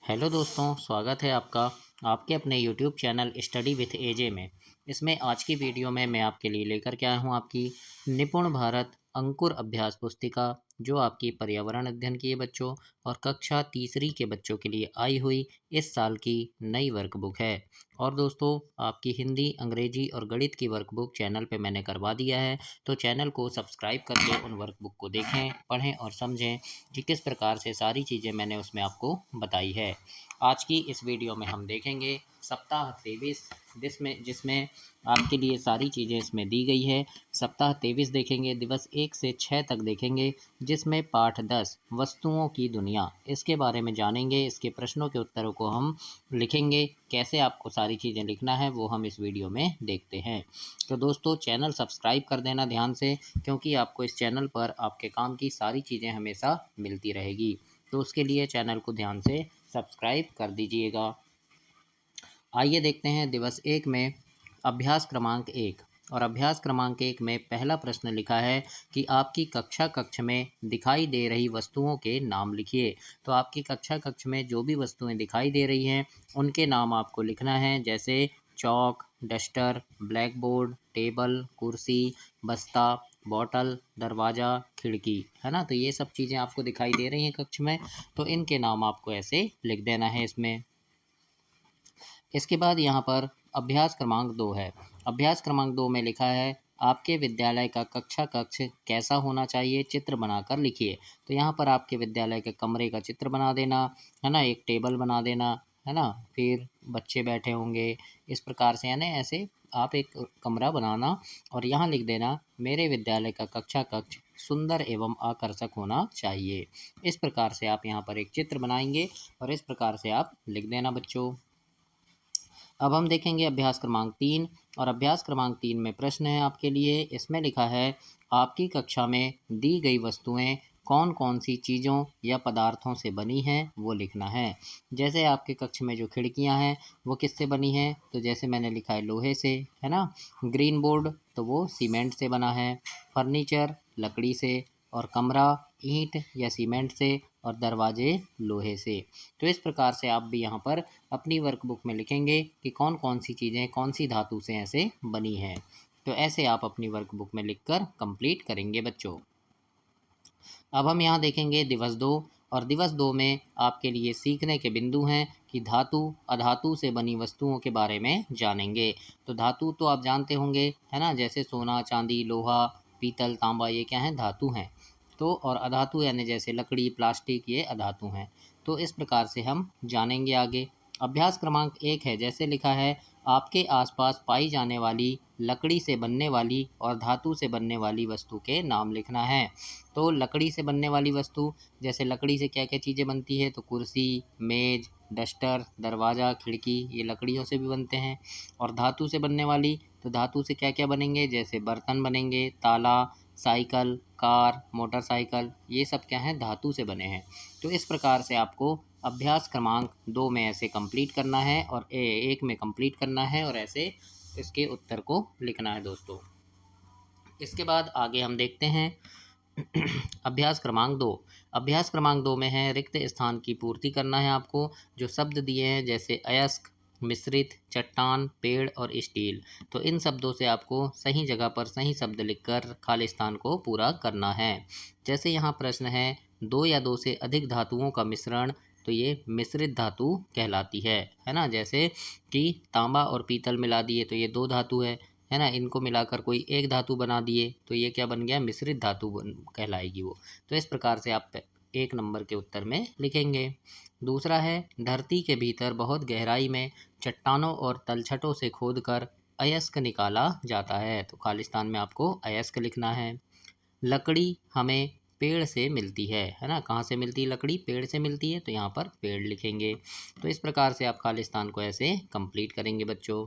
Hello दोस्तों, स्वागत है आपका आपके अपने यूट्यूब चैनल स्टडी विथ एजे में। इसमें आज की वीडियो में मैं आपके लिए लेकर के आया हूँ आपकी निपुण भारत अंकुर अभ्यास पुस्तिका, जो आपकी पर्यावरण अध्ययन की है बच्चों और कक्षा तीसरी के बच्चों के लिए आई हुई इस साल की नई वर्कबुक है। और दोस्तों, आपकी हिंदी, अंग्रेजी और गणित की वर्कबुक चैनल पे मैंने करवा दिया है, तो चैनल को सब्सक्राइब करके उन वर्कबुक को देखें, पढ़ें और समझें कि किस प्रकार से सारी चीज़ें मैंने उसमें आपको बताई है। आज की इस वीडियो में हम देखेंगे सप्ताह 23, जिसमें आपके लिए सारी चीज़ें इसमें दी गई है। सप्ताह 23 देखेंगे, दिवस 1 से 6 तक देखेंगे, जिसमें पाठ 10 वस्तुओं की दुनिया, इसके बारे में जानेंगे। इसके प्रश्नों के उत्तरों को हम लिखेंगे। कैसे आपको सारी चीज़ें लिखना है वो हम इस वीडियो में देखते हैं। तो दोस्तों, चैनल सब्सक्राइब कर देना ध्यान से, क्योंकि आपको इस चैनल पर आपके काम की सारी चीज़ें हमेशा मिलती रहेगी। तो उसके लिए चैनल को ध्यान से सब्सक्राइब कर दीजिएगा। आइए देखते हैं दिवस 1 में अभ्यास क्रमांक 1। और अभ्यास क्रमांक 1 में पहला प्रश्न लिखा है कि आपकी कक्ष में दिखाई दे रही वस्तुओं के नाम लिखिए। तो आपकी कक्ष में जो भी वस्तुएं दिखाई दे रही हैं उनके नाम आपको लिखना है, जैसे चौक, डस्टर, ब्लैक बोर्ड, टेबल, कुर्सी, बस्ता, बॉटल, दरवाज़ा, खिड़की, है ना। तो ये सब चीज़ें आपको दिखाई दे रही हैं कक्ष में, तो इनके नाम आपको ऐसे लिख देना है इसमें। इसके बाद यहाँ पर अभ्यास क्रमांक 2 है। अभ्यास क्रमांक 2 में लिखा है आपके विद्यालय का कक्ष कैसा होना चाहिए, चित्र बनाकर लिखिए। तो यहाँ पर आपके विद्यालय के कमरे का चित्र बना देना, है ना। एक टेबल बना देना, है ना। फिर बच्चे बैठे होंगे इस प्रकार से, यानी ऐसे आप एक कमरा बनाना और यहाँ लिख देना मेरे विद्यालय का कक्ष सुंदर एवं आकर्षक होना चाहिए। इस प्रकार से आप यहाँ पर एक चित्र बनाएंगे और इस प्रकार से आप लिख देना बच्चों। अब हम देखेंगे अभ्यास क्रमांक 3। और अभ्यास क्रमांक 3 में प्रश्न है आपके लिए। इसमें लिखा है आपकी कक्षा में दी गई वस्तुएं कौन कौन सी चीज़ों या पदार्थों से बनी हैं वो लिखना है। जैसे आपके कक्ष में जो खिड़कियां हैं वो किससे बनी हैं, तो जैसे मैंने लिखा है लोहे से, है ना। ग्रीन बोर्ड तो वो सीमेंट से बना है, फर्नीचर लकड़ी से, और कमरा ईंट या सीमेंट से, और दरवाजे लोहे से। तो इस प्रकार से आप भी यहाँ पर अपनी वर्कबुक में लिखेंगे कि कौन कौन सी चीज़ें कौन सी धातु से ऐसे बनी हैं। तो ऐसे आप अपनी वर्कबुक में लिखकर कंप्लीट करेंगे बच्चों। अब हम यहाँ देखेंगे दिवस 2। और दिवस 2 में आपके लिए सीखने के बिंदु हैं कि धातु अधातु से बनी वस्तुओं के बारे में जानेंगे। तो धातु तो आप जानते होंगे, है ना, जैसे सोना, चांदी, लोहा, पीतल, तांबा, ये क्या हैं, धातु हैं। तो और अधातु यानी जैसे लकड़ी, प्लास्टिक, ये अधातु हैं। तो इस प्रकार से हम जानेंगे आगे। अभ्यास क्रमांक 1 है, जैसे लिखा है आपके आसपास पाई जाने वाली लकड़ी से बनने वाली और धातु से बनने वाली वस्तु के नाम लिखना है। तो लकड़ी से बनने वाली वस्तु, जैसे लकड़ी से क्या क्या चीज़ें बनती है, तो कुर्सी, मेज, डस्टर, दरवाज़ा, खिड़की, ये लकड़ियों से भी बनते हैं। और धातु से बनने वाली, तो धातु से क्या क्या बनेंगे, जैसे बर्तन बनेंगे, ताला, साइकिल, कार, मोटरसाइकिल, ये सब क्या हैं, धातु से बने हैं। तो इस प्रकार से आपको अभ्यास क्रमांक 2 में ऐसे कंप्लीट करना है और 1 में कंप्लीट करना है, और ऐसे इसके उत्तर को लिखना है दोस्तों। इसके बाद आगे हम देखते हैं अभ्यास क्रमांक 2। अभ्यास क्रमांक 2 में है रिक्त स्थान की पूर्ति करना है आपको। जो शब्द दिए हैं जैसे अयस्क, मिश्रित, चट्टान, पेड़ और स्टील, तो इन शब्दों से आपको सही जगह पर सही शब्द लिखकर खाली स्थान को पूरा करना है। जैसे यहाँ प्रश्न है 2 या 2 से अधिक धातुओं का मिश्रण, तो ये मिश्रित धातु कहलाती है ना। जैसे कि तांबा और पीतल मिला दिए तो ये 2 धातु है ना। इनको मिलाकर कोई एक धातु बना दिए तो ये क्या बन गया, मिश्रित धातु कहलाएगी वो। तो इस प्रकार से आप 1 नंबर के उत्तर में लिखेंगे। दूसरा है धरती के भीतर बहुत गहराई में चट्टानों और तलछटों से खोदकर अयस्क निकाला जाता है, तो खालिस्तान में आपको अयस्क लिखना है। लकड़ी हमें पेड़ से मिलती है ना। कहाँ से मिलती है लकड़ी, पेड़ से मिलती है, तो यहाँ पर पेड़ लिखेंगे। तो इस प्रकार से आप खालिस्तान को ऐसे कंप्लीट करेंगे बच्चों।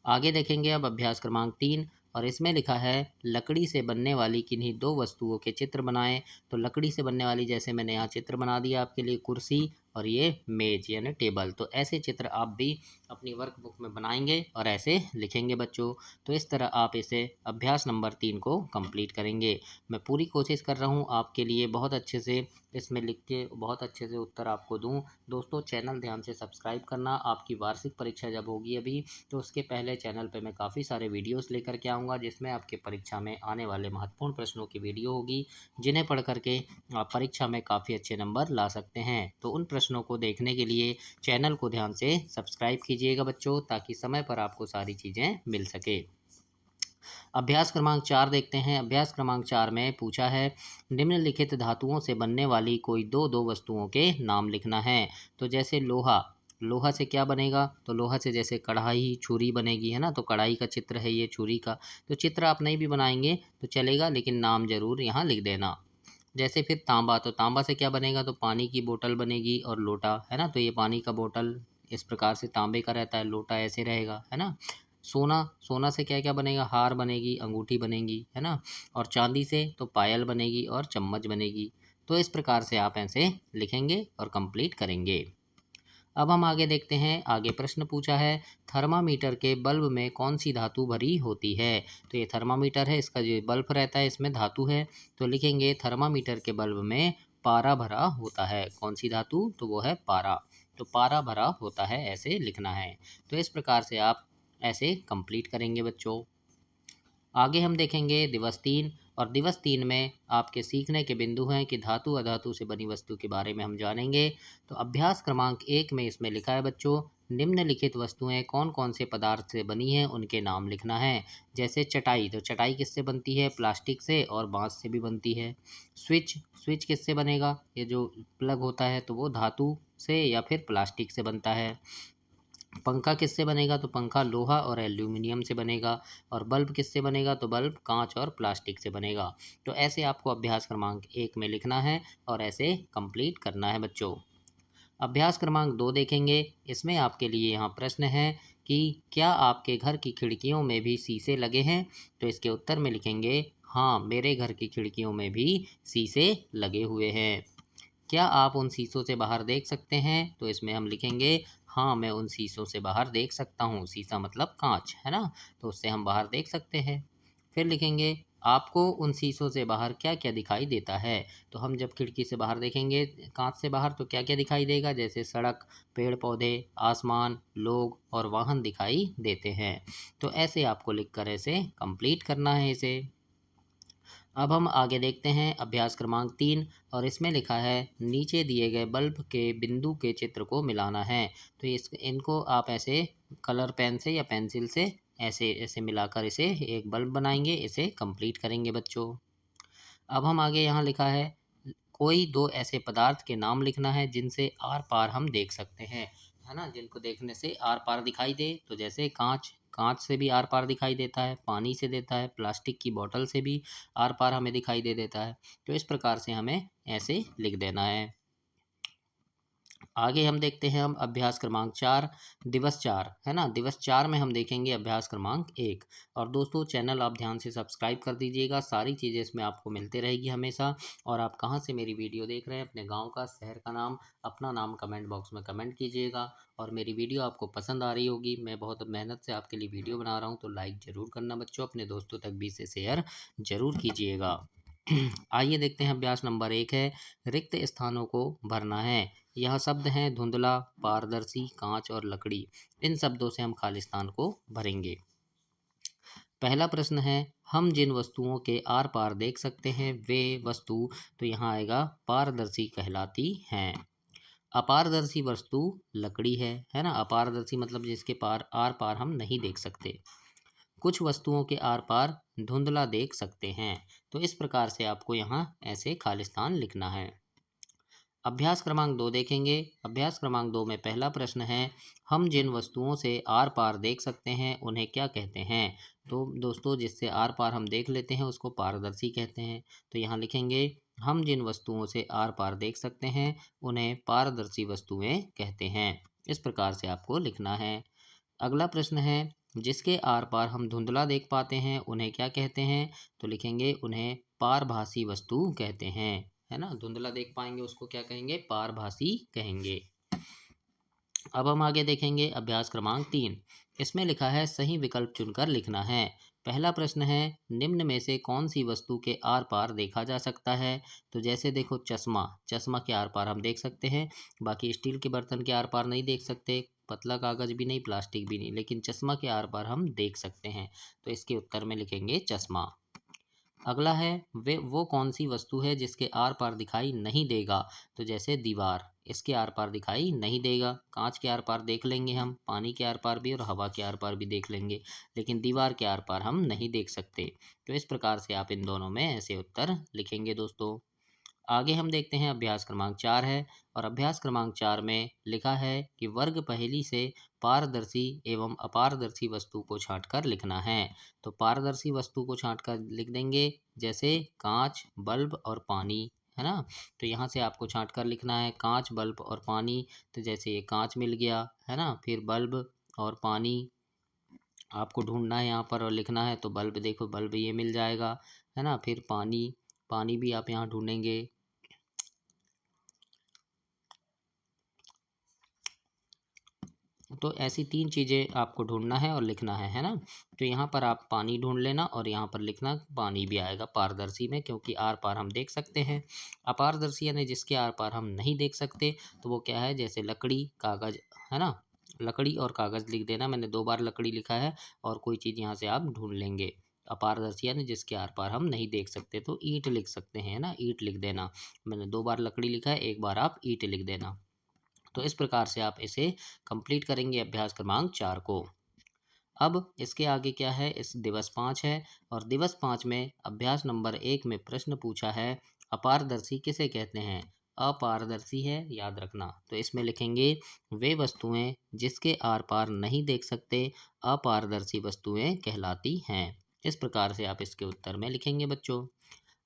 आगे देखेंगे अब अभ्यास क्रमांक 3। और इसमें लिखा है लकड़ी से बनने वाली किन्हीं 2 वस्तुओं के चित्र बनाएं। तो लकड़ी से बनने वाली, जैसे मैंने यहाँ चित्र बना दिया आपके लिए, कुर्सी और ये मेज यानी टेबल। तो ऐसे चित्र आप भी अपनी वर्कबुक में बनाएंगे और ऐसे लिखेंगे बच्चों। तो इस तरह आप इसे अभ्यास नंबर 3 को कंप्लीट करेंगे। मैं पूरी कोशिश कर रहा हूँ आपके लिए बहुत अच्छे से इसमें लिख के बहुत अच्छे से उत्तर आपको दूँ। दोस्तों चैनल ध्यान से सब्सक्राइब करना। आपकी वार्षिक परीक्षा जब होगी अभी, तो उसके पहले चैनल पे मैं काफ़ी सारे वीडियोस लेकर के आऊँगा, जिसमें आपके परीक्षा में आने वाले महत्वपूर्ण प्रश्नों की वीडियो होगी, जिन्हें पढ़ करके आप परीक्षा में काफ़ी अच्छे नंबर ला सकते हैं। तो उन प्रश्नों को देखने के लिए चैनल को ध्यान से सब्सक्राइब कीजिएगा बच्चों, ताकि समय पर आपको सारी चीज़ें मिल सके। अभ्यास क्रमांक 4 देखते हैं। अभ्यास क्रमांक 4 में पूछा है, निम्नलिखित धातुओं से बनने वाली कोई दो वस्तुओं के नाम लिखना है। तो जैसे लोहा, लोहा से क्या बनेगा? तो लोहा से जैसे कढ़ाई, छुरी बनेगी, है ना। तो कढ़ाई का चित्र है ये, छुरी का। तो चित्र आप नहीं भी बनाएंगे तो चलेगा, लेकिन नाम जरूर यहाँ लिख देना। जैसे फिर तांबा, तो तांबा से क्या बनेगा? तो पानी की बोतल बनेगी और लोटा, है ना। तो ये पानी का बोतल इस प्रकार से तांबे का रहता है, लोटा ऐसे रहेगा, है ना। सोना, सोना से क्या क्या बनेगा? हार बनेगी, अंगूठी बनेगी, है ना। और चांदी से तो पायल बनेगी और चम्मच बनेगी। तो इस प्रकार से आप ऐसे लिखेंगे और कंप्लीट करेंगे। अब हम आगे देखते हैं। आगे प्रश्न पूछा है, थर्मामीटर के बल्ब में कौन सी धातु भरी होती है? तो ये थर्मामीटर है, इसका जो बल्ब रहता है इसमें धातु है। तो लिखेंगे थर्मामीटर के बल्ब में पारा भरा होता है। कौन सी धातु? तो वो है पारा। तो पारा भरा होता है, ऐसे लिखना है। तो इस प्रकार से आप ऐसे कंप्लीट करेंगे बच्चों। आगे हम देखेंगे दिवस 3, और दिवस 3 में आपके सीखने के बिंदु हैं कि धातु अधातु से बनी वस्तु के बारे में हम जानेंगे। तो अभ्यास क्रमांक 1 में इसमें लिखा है बच्चों, निम्नलिखित वस्तुएं कौन कौन से पदार्थ से बनी हैं, उनके नाम लिखना है। जैसे चटाई, तो चटाई किससे बनती है? प्लास्टिक से और बांस से भी बनती है। स्विच, स्विच किससे बनेगा? ये जो प्लग होता है तो वो धातु से या फिर प्लास्टिक से बनता है। पंखा किससे बनेगा? तो पंखा लोहा और एल्यूमिनियम से बनेगा। और बल्ब किससे बनेगा? तो बल्ब कांच और प्लास्टिक से बनेगा। तो ऐसे आपको अभ्यास क्रमांक 1 में लिखना है और ऐसे कंप्लीट करना है बच्चों। अभ्यास क्रमांक 2 देखेंगे। इसमें आपके लिए यहाँ प्रश्न है कि क्या आपके घर की खिड़कियों में भी शीशे लगे हैं? तो इसके उत्तर में लिखेंगे, हाँ, मेरे घर की खिड़कियों में भी शीशे लगे हुए हैं। क्या आप उन शीशों से बाहर देख सकते हैं? तो इसमें हम लिखेंगे, हाँ, मैं उन शीशों से बाहर देख सकता हूँ। शीशा मतलब कांच, है ना। तो उससे हम बाहर देख सकते हैं। फिर लिखेंगे, आपको उन शीशों से बाहर क्या क्या दिखाई देता है? तो हम जब खिड़की से बाहर देखेंगे कांच से बाहर, तो क्या क्या दिखाई देगा? जैसे सड़क, पेड़ पौधे, आसमान, लोग और वाहन दिखाई देते हैं। तो ऐसे आपको लिख कर ऐसे कंप्लीट करना है इसे। अब हम आगे देखते हैं अभ्यास क्रमांक 3, और इसमें लिखा है, नीचे दिए गए बल्ब के बिंदु के चित्र को मिलाना है। तो इनको आप ऐसे कलर पेन से या पेंसिल से ऐसे ऐसे मिलाकर इसे एक बल्ब बनाएंगे। इसे कंप्लीट करेंगे बच्चों। अब हम आगे यहाँ लिखा है, कोई दो ऐसे पदार्थ के नाम लिखना है जिनसे आर पार हम देख सकते हैं, है ना। जिनको देखने से आर पार दिखाई दे। तो जैसे कांच, कांच से भी आर पार दिखाई देता है, पानी से देता है, प्लास्टिक की बोतल से भी आर पार हमें दिखाई दे देता है। तो इस प्रकार से हमें ऐसे लिख देना है। आगे हम देखते हैं हम अभ्यास क्रमांक 4, दिवस 4, है ना। दिवस 4 में हम देखेंगे अभ्यास क्रमांक 1। और दोस्तों चैनल आप ध्यान से सब्सक्राइब कर दीजिएगा, सारी चीज़ें इसमें आपको मिलते रहेगी हमेशा। और आप कहाँ से मेरी वीडियो देख रहे हैं, अपने गांव का, शहर का नाम, अपना नाम कमेंट बॉक्स में कमेंट कीजिएगा। और मेरी वीडियो आपको पसंद आ रही होगी, मैं बहुत मेहनत से आपके लिए वीडियो बना रहा हूँ, तो लाइक ज़रूर करना बच्चों, अपने दोस्तों तक भी इसे शेयर ज़रूर कीजिएगा। आइए देखते हैं अभ्यास नंबर 1 है, रिक्त स्थानों को भरना है। यह शब्द हैं धुंधला, पारदर्शी, कांच और लकड़ी। इन शब्दों से हम खालिस्तान को भरेंगे। पहला प्रश्न है, हम जिन वस्तुओं के आर पार देख सकते हैं वे वस्तु, तो यहाँ आएगा पारदर्शी कहलाती हैं। अपारदर्शी वस्तु लकड़ी है ना। अपारदर्शी मतलब जिसके पार आर पार हम नहीं देख सकते। कुछ वस्तुओं के आर पार धुंधला देख सकते हैं। तो इस प्रकार से आपको यहाँ ऐसे खालिस्तान लिखना है। अभ्यास क्रमांक 2 देखेंगे। अभ्यास क्रमांक 2 में पहला प्रश्न है, हम जिन वस्तुओं से आर पार देख सकते हैं उन्हें क्या कहते हैं? तो दोस्तों जिससे आर पार हम देख लेते हैं उसको पारदर्शी कहते हैं। तो यहाँ लिखेंगे, हम जिन वस्तुओं से आर पार देख सकते हैं उन्हें पारदर्शी वस्तुएं कहते हैं। इस प्रकार से आपको लिखना है। अगला प्रश्न है, जिसके आर पार हम धुंधला देख पाते हैं उन्हें क्या कहते हैं? तो लिखेंगे, उन्हें पारभासी वस्तु कहते हैं, है ना। धुंधला देख पाएंगे उसको क्या कहेंगे? पारभासी कहेंगे। अब हम आगे देखेंगे अभ्यास क्रमांक 3। इसमें लिखा है सही विकल्प चुनकर लिखना है। पहला प्रश्न है निम्न में से कौन सी वस्तु के आर पार देखा जा सकता है। तो जैसे देखो चश्मा, चश्मा के आर पार हम देख सकते हैं, बाकी स्टील के बर्तन के आर पार नहीं देख सकते, पतला कागज भी नहीं, प्लास्टिक भी नहीं, लेकिन चश्मा के आर पार हम देख सकते हैं। तो इसके उत्तर में लिखेंगे चश्मा। अगला है वे वो कौन सी वस्तु है जिसके आर पार दिखाई नहीं देगा। तो जैसे दीवार, इसके आर पार दिखाई नहीं देगा। कांच के आर पार देख लेंगे हम, पानी के आर पार भी और हवा के आर पार भी देख लेंगे, लेकिन दीवार के आर पार हम नहीं देख सकते। तो इस प्रकार से आप इन दोनों में ऐसे उत्तर लिखेंगे दोस्तों। आगे हम देखते हैं अभ्यास क्रमांक 4 है, और अभ्यास क्रमांक 4 में लिखा है कि वर्ग पहेली से पारदर्शी एवं अपारदर्शी वस्तु को छांटकर लिखना है। तो पारदर्शी वस्तु को छांटकर लिख देंगे, जैसे कांच, बल्ब और पानी, है ना। तो यहाँ से आपको छांटकर लिखना है कांच, बल्ब और पानी। तो जैसे ये कांच मिल गया, है ना, फिर बल्ब और पानी आपको ढूंढना है यहाँ पर और लिखना है। तो बल्ब, देखो बल्ब ये मिल जाएगा, है ना, फिर पानी, पानी भी आप यहाँ ढूंढेंगे। तो ऐसी तीन चीज़ें आपको ढूंढना है और लिखना है ना। तो यहाँ पर आप पानी ढूंढ लेना और यहाँ पर लिखना पानी भी आएगा पारदर्शी में, क्योंकि आर पार हम देख सकते हैं। अपारदर्शी यानी जिसके आर पार हम नहीं देख सकते, तो वो क्या है, जैसे लकड़ी, कागज, है ना। लकड़ी और कागज लिख देना, मैंने 2 बार लकड़ी लिखा है, और कोई चीज़ यहाँ से आप ढूंढ लेंगे। अपारदर्शी यानी जिसके आर पार हम नहीं देख सकते, तो ईंट लिख सकते हैं ना, ईंट लिख देना। मैंने 2 बार लकड़ी लिखा है, 1 बार आप ईंट लिख देना। तो इस प्रकार से आप इसे कंप्लीट करेंगे अभ्यास क्रमांक 4 को। अब इसके आगे क्या है, इस दिवस 5 है, और दिवस 5 में अभ्यास नंबर 1 में प्रश्न पूछा है अपारदर्शी किसे कहते हैं। अपारदर्शी है, याद रखना। तो इसमें लिखेंगे वे वस्तुएं जिसके आर पार नहीं देख सकते अपारदर्शी वस्तुएं कहलाती हैं। इस प्रकार से आप इसके उत्तर में लिखेंगे बच्चों।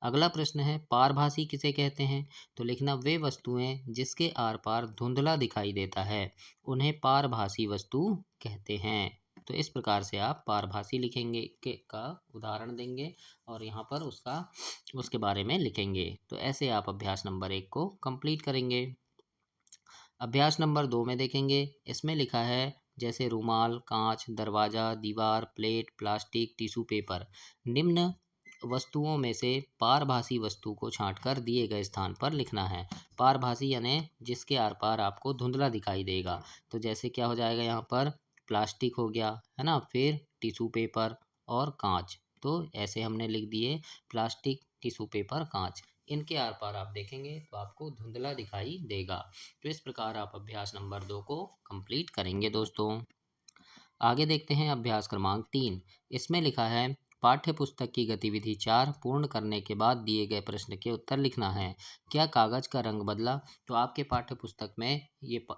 अगला प्रश्न है पारभासी किसे कहते हैं। तो लिखना वे वस्तुएं जिसके आर पार धुंधला दिखाई देता है उन्हें पारभासी वस्तु कहते हैं। तो इस प्रकार से आप पारभासी लिखेंगे के का उदाहरण देंगे और यहाँ पर उसके बारे में लिखेंगे। तो ऐसे आप अभ्यास नंबर 1 को कंप्लीट करेंगे। अभ्यास नंबर 2 में देखेंगे, इसमें लिखा है जैसे रूमाल, कांच, दरवाजा, दीवार, प्लेट, प्लास्टिक, टिश्यू पेपर, निम्न वस्तुओं में से पारभासी वस्तु को छांटकर दिए गए स्थान पर लिखना है। पारभासी यानी जिसके आर पार आपको धुंधला दिखाई देगा। तो जैसे क्या हो जाएगा, यहाँ पर प्लास्टिक हो गया, है ना, फिर टिश्यू पेपर और कांच। तो ऐसे हमने लिख दिए प्लास्टिक, टिश्यू पेपर, कांच। इनके आर पार आप देखेंगे तो आपको धुंधला दिखाई देगा। तो इस प्रकार आप अभ्यास नंबर 2 को कंप्लीट करेंगे दोस्तों। आगे देखते हैं अभ्यास क्रमांक 3। इसमें लिखा है पाठ्य पुस्तक की गतिविधि 4 पूर्ण करने के बाद दिए गए प्रश्न के उत्तर लिखना है। क्या कागज का रंग बदला। तो आपके पाठ्य पुस्तक में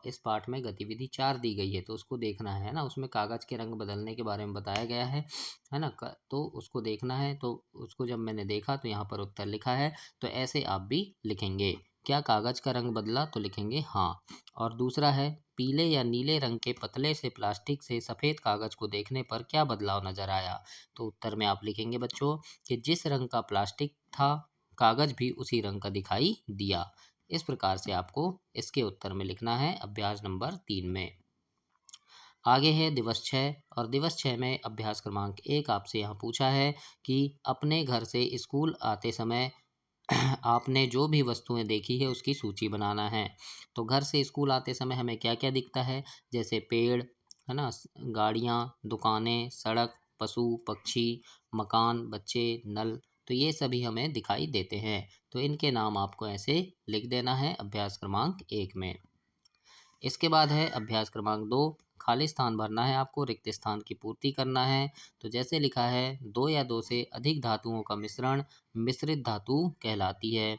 इस पाठ में गतिविधि 4 दी गई है, तो उसको देखना है ना। उसमें कागज के रंग बदलने के बारे में बताया गया है ना। तो उसको देखना है। तो उसको जब मैंने देखा तो यहाँ पर उत्तर लिखा है। तो ऐसे आप भी लिखेंगे, क्या कागज का रंग बदला, तो लिखेंगे हाँ। और दूसरा है पीले या नीले रंग के पतले से प्लास्टिक से सफ़ेद कागज को देखने पर क्या बदलाव नजर आया। तो उत्तर में आप लिखेंगे बच्चों कि जिस रंग का प्लास्टिक था कागज भी उसी रंग का दिखाई दिया। इस प्रकार से आपको इसके उत्तर में लिखना है अभ्यास नंबर 3 में। आगे है दिवस 6, और दिवस 6 में अभ्यास क्रमांक 1 आपसे यहाँ पूछा है कि अपने घर से स्कूल आते समय आपने जो भी वस्तुएं देखी है उसकी सूची बनाना है। तो घर से स्कूल आते समय हमें क्या क्या दिखता है, जैसे पेड़, है ना, गाड़ियाँ, दुकानें, सड़क, पशु पक्षी, मकान, बच्चे, नल। तो ये सभी हमें दिखाई देते हैं। तो इनके नाम आपको ऐसे लिख देना है अभ्यास क्रमांक 1 में। इसके बाद है अभ्यास क्रमांक 2, खाली स्थान भरना है आपको, रिक्त स्थान की पूर्ति करना है। तो जैसे लिखा है 2 या 2 से अधिक धातुओं का मिश्रण मिश्रित धातु कहलाती है।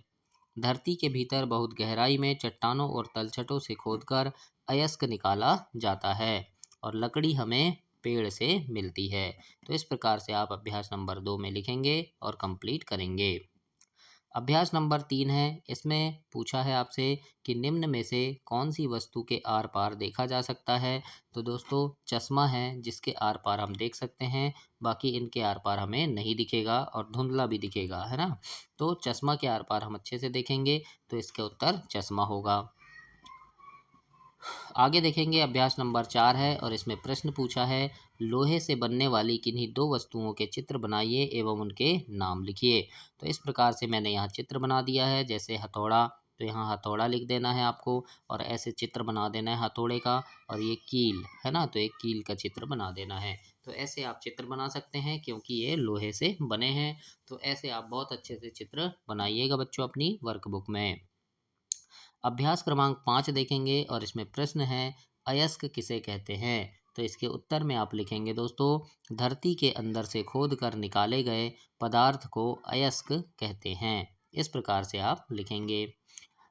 धरती के भीतर बहुत गहराई में चट्टानों और तलछटों से खोदकर अयस्क निकाला जाता है, और लकड़ी हमें पेड़ से मिलती है। तो इस प्रकार से आप अभ्यास नंबर 2 में लिखेंगे और कंप्लीट करेंगे। अभ्यास नंबर 3 है, इसमें पूछा है आपसे कि निम्न में से कौन सी वस्तु के आर पार देखा जा सकता है। तो दोस्तों चश्मा है जिसके आर पार हम देख सकते हैं, बाकी इनके आर पार हमें नहीं दिखेगा और धुंधला भी दिखेगा, है ना। तो चश्मा के आर पार हम अच्छे से देखेंगे, तो इसका उत्तर चश्मा होगा। आगे देखेंगे अभ्यास नंबर 4 है और इसमें प्रश्न पूछा है, लोहे से बनने वाली किन्हीं दो वस्तुओं के चित्र बनाइए एवं उनके नाम लिखिए। तो इस प्रकार से मैंने यहाँ चित्र बना दिया है, जैसे हथौड़ा, तो यहाँ हथौड़ा लिख देना है आपको और ऐसे चित्र बना देना है हथौड़े का। और ये कील है ना, तो एक कील का चित्र बना देना है। तो ऐसे आप चित्र बना सकते हैं क्योंकि ये लोहे से बने हैं। तो ऐसे आप बहुत अच्छे से चित्र बनाइएगा बच्चों अपनी वर्कबुक में। अभ्यास क्रमांक 5 देखेंगे और इसमें प्रश्न है, अयस्क किसे कहते हैं। तो इसके उत्तर में आप लिखेंगे दोस्तों, धरती के अंदर से खोद कर निकाले गए पदार्थ को अयस्क कहते हैं। इस प्रकार से आप लिखेंगे।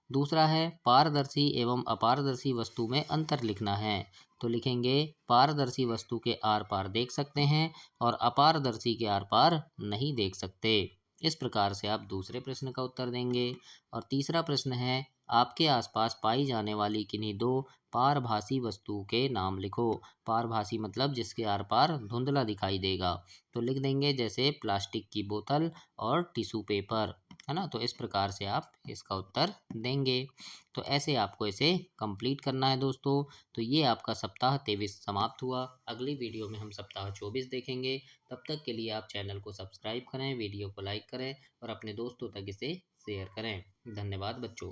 दूसरा है, पारदर्शी एवं अपारदर्शी वस्तु में अंतर लिखना है। तो लिखेंगे, पारदर्शी वस्तु के आर पार देख सकते हैं और अपारदर्शी के आर पार नहीं देख सकते। इस प्रकार से आप दूसरे प्रश्न का उत्तर देंगे। और तीसरा प्रश्न है, आपके आसपास पाई जाने वाली किन्हीं दो पारभासी वस्तु के नाम लिखो। पारभासी मतलब जिसके आर पार धुंधला दिखाई देगा। तो लिख देंगे जैसे प्लास्टिक की बोतल और टिश्यू पेपर, है ना। तो इस प्रकार से आप इसका उत्तर देंगे। तो ऐसे आपको इसे कंप्लीट करना है दोस्तों। तो ये आपका सप्ताह 23 समाप्त हुआ। अगली वीडियो में हम सप्ताह 24 देखेंगे। तब तक के लिए आप चैनल को सब्सक्राइब करें, वीडियो को लाइक करें और अपने दोस्तों तक इसे शेयर करें। धन्यवाद बच्चों।